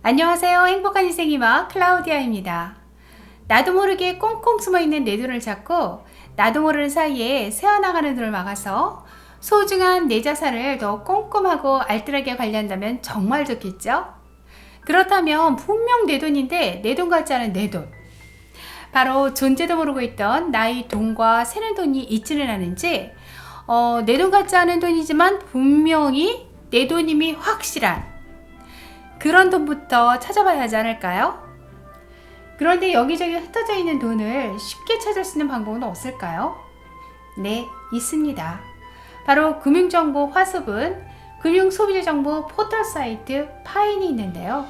안녕하세요. 행복한 인생이마 클라우디아입니다. 나도 모르게 꽁꽁 숨어있는 내 돈을 찾고 나도 모르는 사이에 새어나가는 돈을 막아서 소중한 내 자산을 더 꼼꼼하고 알뜰하게 관리한다면 정말 좋겠죠? 그렇다면 분명 내 돈인데 내 돈 같지 않은 내 돈, 바로 존재도 모르고 있던 나의 돈과 새는 돈이 있지는 않은지 내 돈 같지 않은 돈이지만 분명히 내 돈임이 확실한 그런 돈부터 찾아봐야 하지 않을까요? 그런데 여기저기 흩어져 있는 돈을 쉽게 찾을 수 있는 방법은 없을까요? 네, 있습니다. 바로 금융정보 화수분, 금융소비자정보 포털 사이트 파인이 있는데요.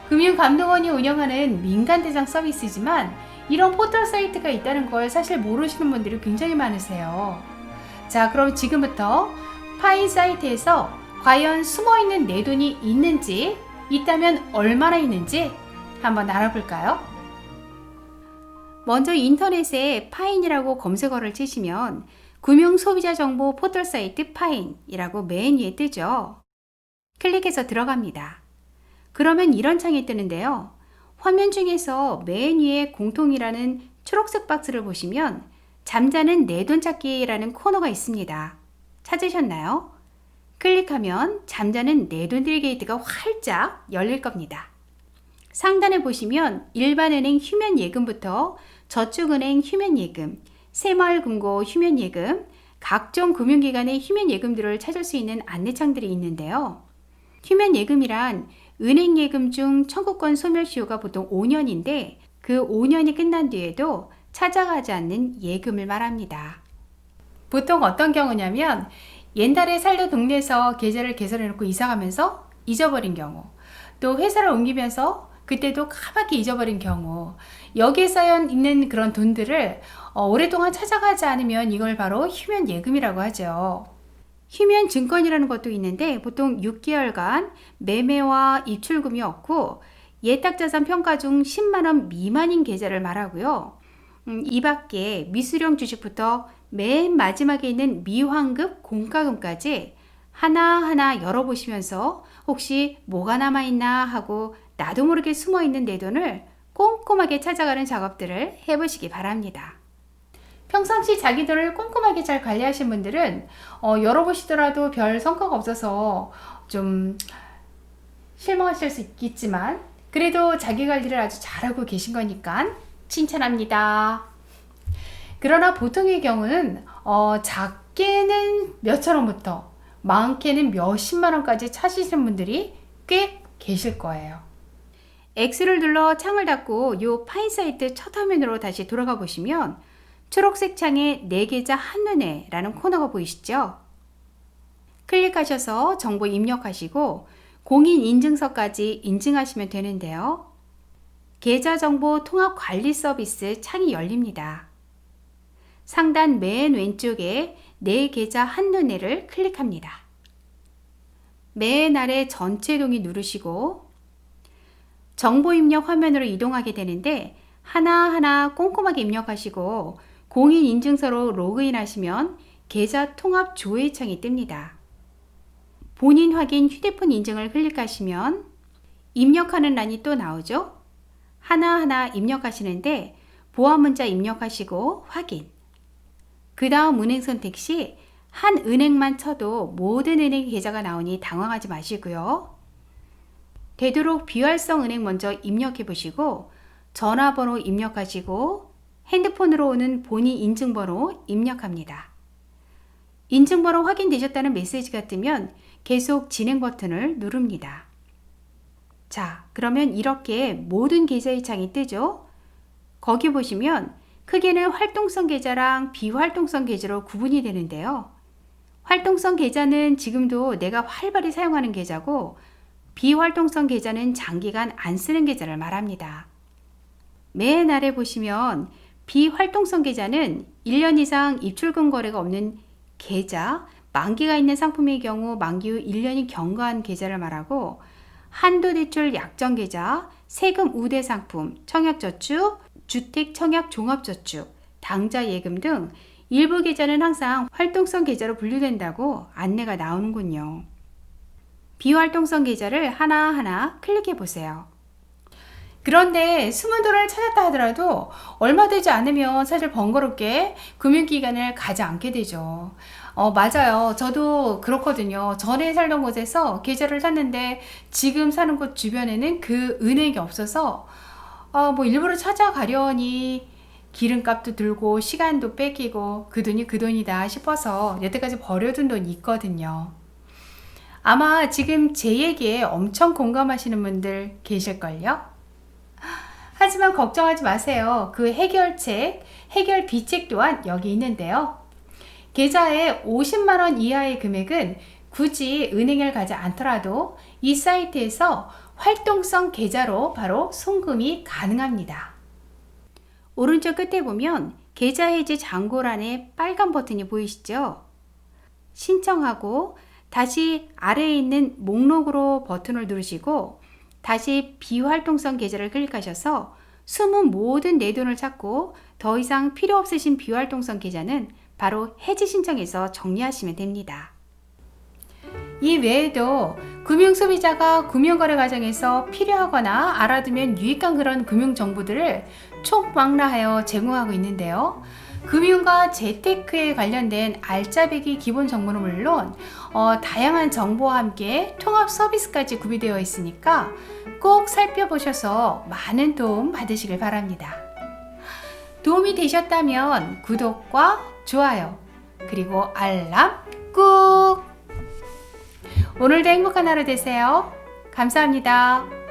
금융감독원이 운영하는 민간대상 서비스지만 이런 포털 사이트가 있다는 걸 사실 모르시는 분들이 굉장히 많으세요. 자, 그럼 지금부터 파인 사이트에서 과연 숨어있는 내 돈이 있는지, 있다면 얼마나 있는지 한번 알아볼까요? 먼저 인터넷에 파인이라고 검색어를 치시면 금융소비자정보 포털 사이트 파인이라고 맨 위에 뜨죠. 클릭해서 들어갑니다. 그러면 이런 창이 뜨는데요. 화면 중에서 맨 위에 공통이라는 초록색 박스를 보시면 잠자는 내 돈 찾기라는 코너가 있습니다. 찾으셨나요? 클릭하면 잠자는 내 돈 딜 게이트가 활짝 열릴 겁니다. 상단에 보시면 일반은행 휴면예금부터 저축은행 휴면예금, 새마을금고 휴면예금, 각종 금융기관의 휴면예금들을 찾을 수 있는 안내창들이 있는데요. 휴면예금이란 은행예금 중 청구권 소멸시효가 보통 5년인데 그 5년이 끝난 뒤에도 찾아가지 않는 예금을 말합니다. 보통 어떤 경우냐면 옛날에 살던 동네에서 계좌를 개설해놓고 이사가면서 잊어버린 경우, 또 회사를 옮기면서 그때도 까맣게 잊어버린 경우, 여기에 쌓여 있는 그런 돈들을 오랫동안 찾아가지 않으면 이걸 바로 휴면예금이라고 하죠. 휴면증권이라는 것도 있는데 보통 6개월간 매매와 입출금이 없고 예탁자산 평가 중 10만원 미만인 계좌를 말하고요. 이 밖에 미수령 주식부터 맨 마지막에 있는 미환급 공과금까지 하나하나 열어보시면서 혹시 뭐가 남아있나 하고 나도 모르게 숨어있는 내 돈을 꼼꼼하게 찾아가는 작업들을 해보시기 바랍니다. 평상시 자기 돈을 꼼꼼하게 잘 관리하신 분들은 열어보시더라도 별 성과가 없어서 좀 실망하실 수 있겠지만 그래도 자기 관리를 아주 잘하고 계신 거니까 칭찬합니다. 그러나 보통의 경우는 작게는 몇천 원부터 많게는 몇십만 원까지 찾으시는 분들이 꽤 계실 거예요. X를 눌러 창을 닫고 이 파인 사이트 첫 화면으로 다시 돌아가 보시면 초록색 창에 내 계좌 한눈에 라는 코너가 보이시죠? 클릭하셔서 정보 입력하시고 공인인증서까지 인증하시면 되는데요. 계좌정보 통합관리 서비스 창이 열립니다. 상단 맨 왼쪽에 내 계좌 한눈에를 클릭합니다. 맨 아래 전체 동의 누르시고 정보 입력 화면으로 이동하게 되는데 하나하나 꼼꼼하게 입력하시고 공인인증서로 로그인 하시면 계좌 통합 조회 창이 뜹니다. 본인 확인 휴대폰 인증을 클릭하시면 입력하는 란이 또 나오죠. 하나하나 입력하시는데 보안 문자 입력하시고 확인. 그 다음 은행 선택 시 한 은행만 쳐도 모든 은행 계좌가 나오니 당황하지 마시고요. 되도록 비활성 은행 먼저 입력해 보시고 전화번호 입력하시고 핸드폰으로 오는 본인 인증번호 입력합니다. 인증번호 확인되셨다는 메시지가 뜨면 계속 진행 버튼을 누릅니다. 자, 그러면 이렇게 모든 계좌의 창이 뜨죠? 거기 보시면 크게는 활동성 계좌랑 비활동성 계좌로 구분이 되는데요. 활동성 계좌는 지금도 내가 활발히 사용하는 계좌고 비활동성 계좌는 장기간 안 쓰는 계좌를 말합니다. 맨 아래 보시면 비활동성 계좌는 1년 이상 입출금 거래가 없는 계좌, 만기가 있는 상품의 경우 만기 후 1년이 경과한 계좌를 말하고 한도대출 약정 계좌, 세금 우대 상품, 청약저축, 주택 청약 종합저축, 당좌 예금 등 일부 계좌는 항상 활동성 계좌로 분류된다고 안내가 나오는군요. 비활동성 계좌를 하나하나 클릭해 보세요. 그런데 숨은 돈을 찾았다 하더라도 얼마 되지 않으면 사실 번거롭게 금융기관을 가지 않게 되죠. 맞아요. 저도 그렇거든요. 전에 살던 곳에서 계좌를 샀는데 지금 사는 곳 주변에는 그 은행이 없어서 뭐 일부러 찾아가려니 기름값도 들고 시간도 뺏기고 그 돈이 그 돈이다 싶어서 여태까지 버려둔 돈이 있거든요. 아마 지금 제 얘기에 엄청 공감하시는 분들 계실걸요? 하지만 걱정하지 마세요. 그 해결책, 해결 비책 또한 여기 있는데요. 계좌에 50만원 이하의 금액은 굳이 은행을 가지 않더라도 이 사이트에서 활동성 계좌로 바로 송금이 가능합니다. 오른쪽 끝에 보면 계좌 해지 잔고란에 빨간 버튼이 보이시죠? 신청하고 다시 아래에 있는 목록으로 버튼을 누르시고 다시 비활동성 계좌를 클릭하셔서 숨은 모든 내 돈을 찾고 더 이상 필요 없으신 비활동성 계좌는 바로 해지 신청해서 정리하시면 됩니다. 이 외에도 금융소비자가 금융거래 과정에서 필요하거나 알아두면 유익한 그런 금융정보들을 총망라하여 제공하고 있는데요. 금융과 재테크에 관련된 알짜배기 기본 정보는 물론 다양한 정보와 함께 통합 서비스까지 구비되어 있으니까 꼭 살펴보셔서 많은 도움 받으시길 바랍니다. 도움이 되셨다면 구독과 좋아요 그리고 알람 꾹! 오늘도 행복한 하루 되세요. 감사합니다.